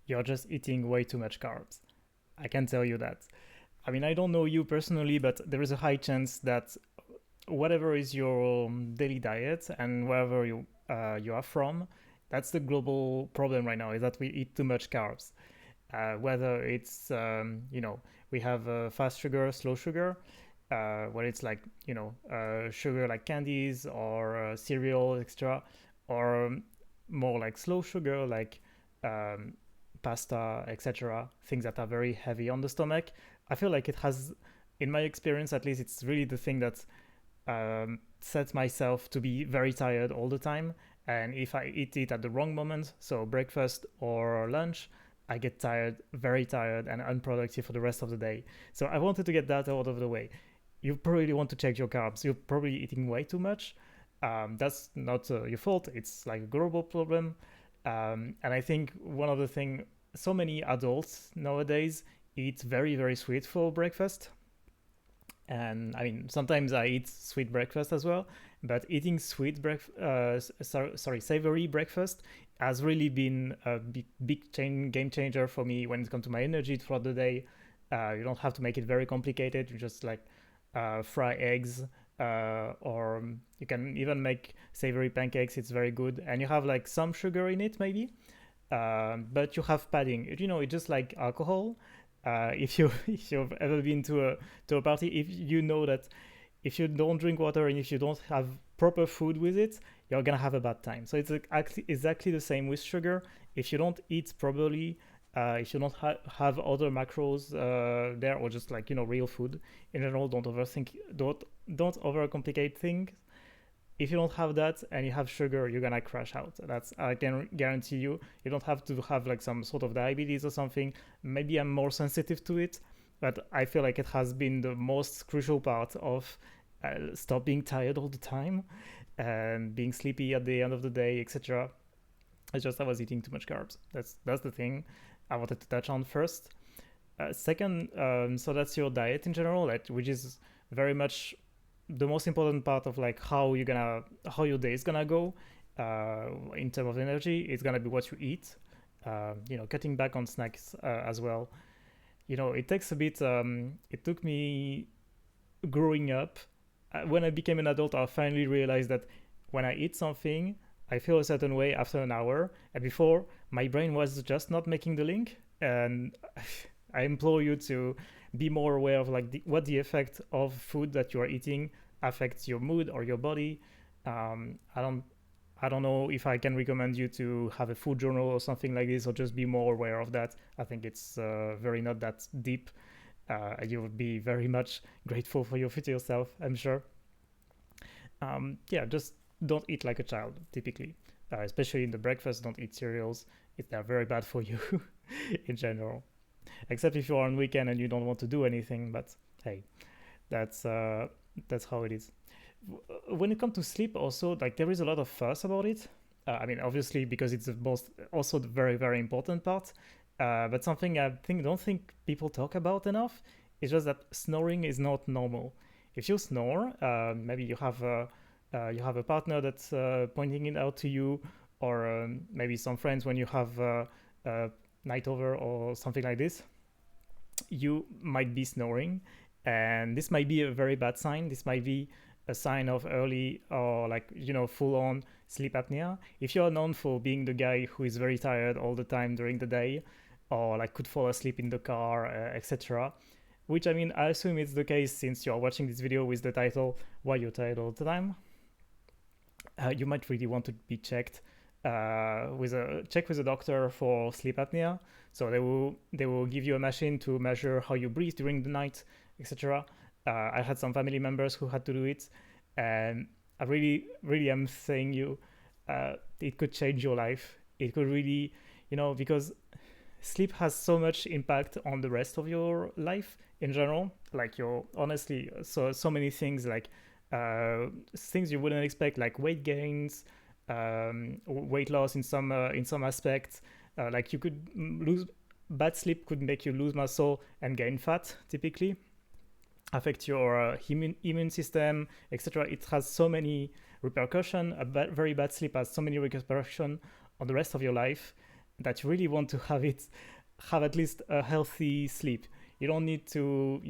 you're just eating way too much carbs. I can tell you that. I mean, I don't know you personally, but there is a high chance that whatever is your daily diet and wherever you are from, that's the global problem right now. Is that we eat too much carbs. Whether it's we have fast sugar, slow sugar, where it's like sugar like candies or cereal, etc., or more like slow sugar like um, pasta, etc. Things that are very heavy on the stomach. I feel like it has, in my experience at least, it's really the thing that sets myself to be very tired all the time. And if I eat it at the wrong moment, so breakfast or lunch, I get tired, very tired, and unproductive for the rest of the day. So I wanted to get that out of the way. You probably want to check your carbs. You're probably eating way too much. That's not your fault. It's like a global problem. And I think one of the things, so many adults nowadays eat very, very sweet for breakfast. And I mean, sometimes I eat sweet breakfast as well, but eating savory breakfast has really been a game changer for me when it comes to my energy throughout the day. You don't have to make it very complicated. You just like fry eggs, or you can even make savory pancakes. It's very good, and you have like some sugar in it, maybe, but you have padding. It's just like alcohol. If you if you've ever been to a party, if you know that if you don't drink water and if you don't have proper food with it, you're gonna have a bad time. So it's exactly the same with sugar. If you don't eat properly, if you don't have other macros there, or just like real food in general, don't overcomplicate things. If you don't have that and you have sugar, you're gonna crash out. That's, I can guarantee you. You don't have to have like some sort of diabetes or something. Maybe I'm more sensitive to it, but I feel like it has been the most crucial part of stop being tired all the time and being sleepy at the end of the day, etc. It's just I was eating too much carbs. That's the thing I wanted to touch on first. Second, so that's your diet in general, which is very much the most important part of like how your day is gonna go. In terms of energy, it's gonna be what you eat. Cutting back on snacks as well. It takes a bit. It took me growing up. When I became an adult, I finally realized that when I eat something, I feel a certain way after an hour, and before my brain was just not making the link. And I implore you to be more aware of like what the effect of food that you are eating affects your mood or your body. I don't know if I can recommend you to have a food journal or something like this, or just be more aware of that. I think it's very not that deep. You would be very much grateful for your future self, I'm sure. Yeah, just don't eat like a child, typically. Especially in the breakfast, don't eat cereals. They're very bad for you in general. Except if you're on weekend and you don't want to do anything, but hey, that's how it is. When it comes to sleep, also, like, there is a lot of fuss about it. I mean, obviously, because it's the most, also the very, very important part. But something I don't think people talk about enough is just that snoring is not normal. If you snore, maybe you have a partner that's pointing it out to you, or maybe some friends when you have night over or something like this, you might be snoring, and this might be a very bad sign. This might be a sign of early or like full on sleep apnea. If you're known for being the guy who is very tired all the time during the day, or like could fall asleep in the car, etc., which I mean, I assume it's the case since you're watching this video with the title "Why You're Tired All the Time," you might really want to be checked with a doctor for sleep apnea. So they will give you a machine to measure how you breathe during the night, etc. I had some family members who had to do it, and I really, really am saying it could change your life. It could really, because sleep has so much impact on the rest of your life in general. Like your honestly, so many things, like things you wouldn't expect, like weight gains, weight loss in some aspects. Like you could lose bad sleep could make you lose muscle and gain fat typically, affect your immune system, etc. It has so many repercussions. Very bad sleep has so many repercussions on the rest of your life. that you really want to have at least a healthy sleep. You don't need to,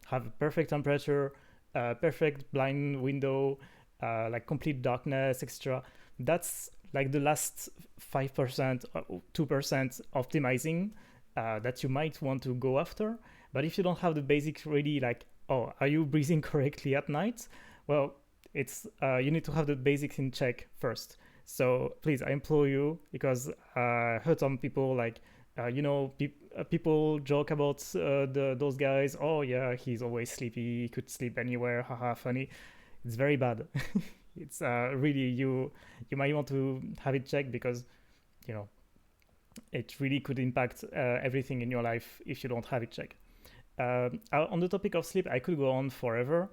have a perfect temperature, perfect blind window, like complete darkness, etc. That's like the last 5%, 2% optimizing that you might want to go after. But if you don't have the basics ready, like, oh, are you breathing correctly at night? Well, it's you need to have the basics in check first. So please, I implore you, because I heard some people like, people joke about those guys. Oh yeah, he's always sleepy. He could sleep anywhere. Haha, funny. It's very bad. It's really, you might want to have it checked, because you know it really could impact everything in your life if you don't have it checked. On the topic of sleep, I could go on forever,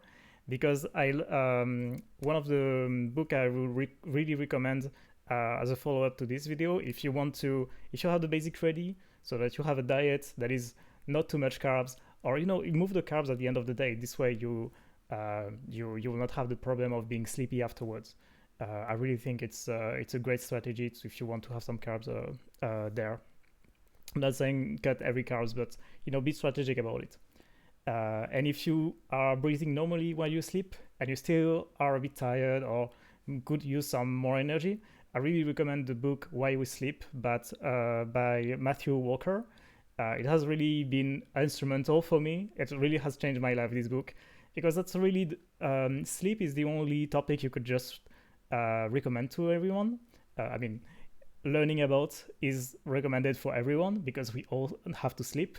because one of the book I will really recommend as a follow-up to this video, if you have the basic ready, so that you have a diet that is not too much carbs, or you remove the carbs at the end of the day. This way you will not have the problem of being sleepy afterwards. I really think it's a great strategy if you want to have some carbs there. I'm not saying cut every carbs, but be strategic about it. And if you are breathing normally while you sleep and you still are a bit tired or could use some more energy, I really recommend the book Why We Sleep, by Matthew Walker. It has really been instrumental for me. It really has changed my life, this book, because that's really sleep is the only topic you could just recommend to everyone. Learning about is recommended for everyone, because we all have to sleep.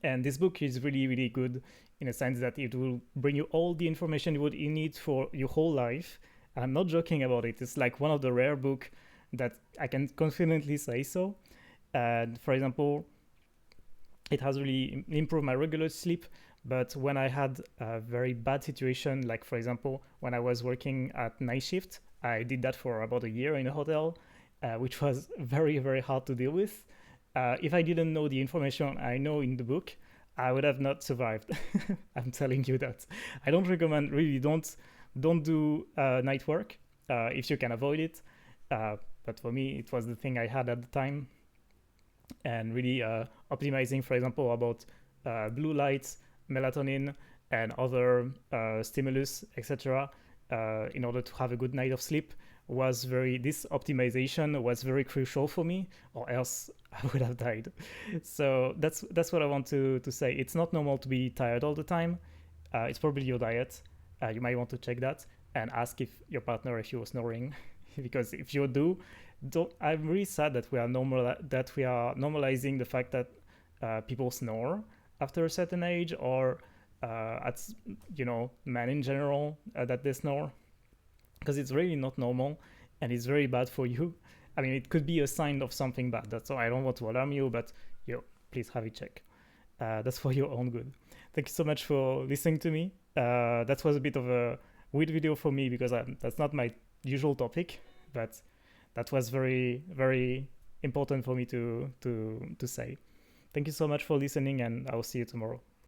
And this book is really, really good in a sense that it will bring you all the information you would need for your whole life. And I'm not joking about it. It's like one of the rare books that I can confidently say so. And for example, it has really improved my regular sleep. But when I had a very bad situation, like for example, when I was working at night shift, I did that for about a year in a hotel, which was very, very hard to deal with. If I didn't know the information I know in the book, I would have not survived. I'm telling you that. I don't recommend, really, don't do night work if you can avoid it. But for me, it was the thing I had at the time. And really optimizing, for example, about blue lights, melatonin, and other stimulus, etc., in order to have a good night of sleep, this optimization was very crucial for me, or else I would have died. So that's what I want to say. It's not normal to be tired all the time. It's probably your diet. You might want to check that and ask if your partner, if you're snoring, because if you do, I'm really sad that we are normalizing the fact that people snore after a certain age, or men in general, that they snore, because it's really not normal and it's very bad for you. I mean, it could be a sign of something bad. That's why I don't want to alarm you, but please have it check. That's for your own good. Thank you so much for listening to me. That was a bit of a weird video for me, because that's not my usual topic, but that was very, very important for me to say. Thank you so much for listening, and I'll see you tomorrow.